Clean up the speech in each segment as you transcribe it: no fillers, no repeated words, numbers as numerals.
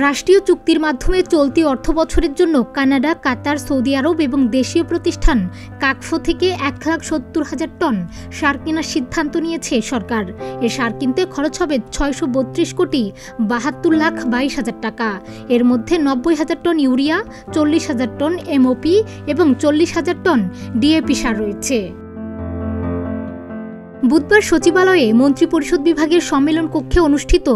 রাষ্ট্রীয় চুক্তির মাধ্যমে চলতি অর্থবছরের জন্য কানাডা, কাতার, সৌদি আরব এবং দেশীয় প্রতিষ্ঠান কাকফো থেকে ১,৭০,০০০ টন সার কেনার সিদ্ধান্ত নিয়েছে সরকার। এ সার কিনতে খরচ হবে ৬৩২,৭২,২২,০০০ টাকা। এর মধ্যে ৯০,০০০ টন ইউরিয়া, ৪০,০০০ টন এমওপি এবং ৪০,০০০ টন ডিএপি সার রয়েছে। বুধবার সচিবালয়ে মন্ত্রিপরিষদ বিভাগের সম্মেলন কক্ষে অনুষ্ঠিত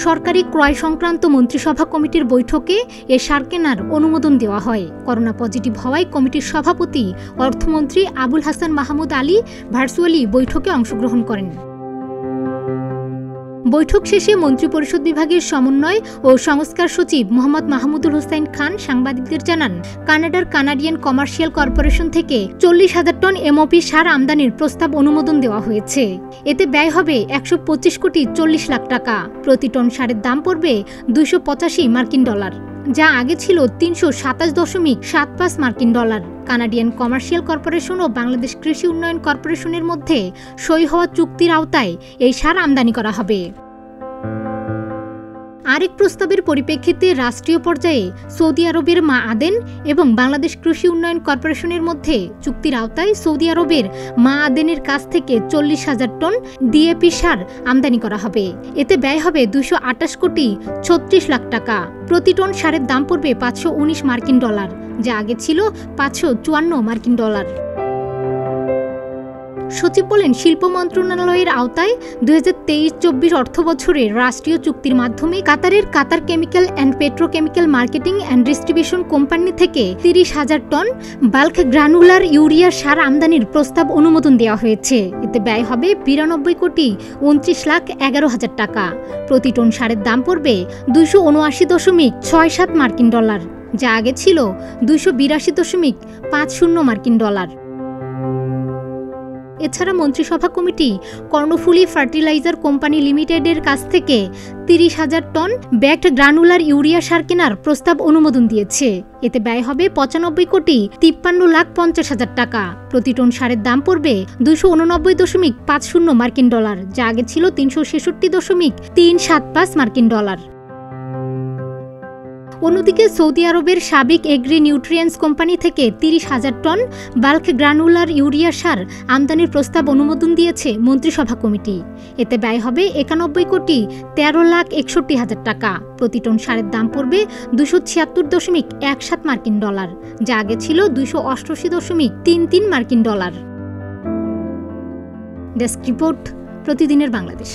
সরকারি ক্রয় সংক্রান্ত মন্ত্রিসভা কমিটির বৈঠকে এ সার কেনার অনুমোদন দেওয়া হয়। করোনা পজিটিভ হওয়ায় কমিটির সভাপতি অর্থমন্ত্রী আবুল হাসান মাহমুদ আলী ভার্চুয়ালি বৈঠকে অংশগ্রহণ করেন। বৈঠক শেষে মন্ত্রিপরিষদ বিভাগের সমন্বয় ও সংস্কার সচিব মোহাম্মদ মাহমুদুল হোসাইন খান সাংবাদিকদের জানান, কানাডার কানাডিয়ান কমার্শিয়াল কর্পোরেশন থেকে ৪০,০০০ টন এমওপি সার আমদানির প্রস্তাব অনুমোদন দেওয়া হয়েছে। এতে ব্যয় হবে ১২৫,৪০,০০,০০০ টাকা। প্রতি টন সারের দাম পড়বে $২৮৫ যা আগে ছিল $৩২৭.৭৫ কানাডিয়ান কমার্শিয়াল কর্পোরেশন ও বাংলাদেশ কৃষি উন্নয়ন কর্পোরেশনের মধ্যে সই হওয়া চুক্তির আওতায় এই সার আমদানি করা হবে। আরেক প্রস্তাবের পরিপ্রেক্ষিতে রাষ্ট্রীয় পর্যায়ে সৌদি আরবের মা আদেন এবং বাংলাদেশ কৃষি উন্নয়ন কর্পোরেশনের মধ্যে চুক্তির আওতায় সৌদি আরবের মা আদেনের কাছ থেকে ৪০,০০০ টন ডিএপি সার আমদানি করা হবে। এতে ব্যয় হবে $২২৮,৩৬,০০,০০০ টাকা। প্রতি টন সারের দাম পড়বে $৫১৯ যা আগে ছিল $৫৫৪ সচিব বলেন, শিল্প মন্ত্রণালয়ের আওতায় ২০২৩-২৪ অর্থবছরে রাষ্ট্রীয় চুক্তির মাধ্যমে Qatar chemical and petrochemical marketing and distribution company থেকে ৩০,০০০ টন বাল্ক গ্রানুলার ইউরিয়া সার আমদানির প্রস্তাব অনুমোদন দেওয়া হয়েছে। এতে ব্যয় হবে $৯২,২৯,১১,০০০ টাকা। প্রতি টন সারের দাম পড়বে $২৭৯.৬৭ যা আগে ছিল $২৮২.৫০ এছাড়া মন্ত্রিসভা কমিটি কর্ণফুলী ফার্টিলাইজার কোম্পানি লিমিটেডের কাছ থেকে ৩০,০০০ টন ব্যাগড গ্রানুলার ইউরিয়া সার কেনার প্রস্তাব অনুমোদন দিয়েছে। এতে ব্যয় হবে $৯৫,৫৩,৫০,০০০ টাকা। প্রতি টন সারের দাম পড়বে $২৮৯.৫০ যা আগে ছিল $৩৬৬.৩৭৫ অন্যদিকে সৌদি আরবের সাবিক এগ্রি নিউট্রিয়েন্টস কোম্পানি থেকে ৩০,০০০ টন বাল্ক গ্রানুলার ইউরিয়া সার আমদানির প্রস্তাব অনুমোদন দিয়েছে মন্ত্রিসভা কমিটি। এতে ব্যয় হবে $৯১,১৩,৬১,০০০ টাকা। প্রতি টন সারের দাম পড়বে $২৭৬.১৭ যা আগে ছিল $২৮৮.৩৩ ডেস্ক রিপোর্ট, প্রতিদিনের বাংলাদেশ।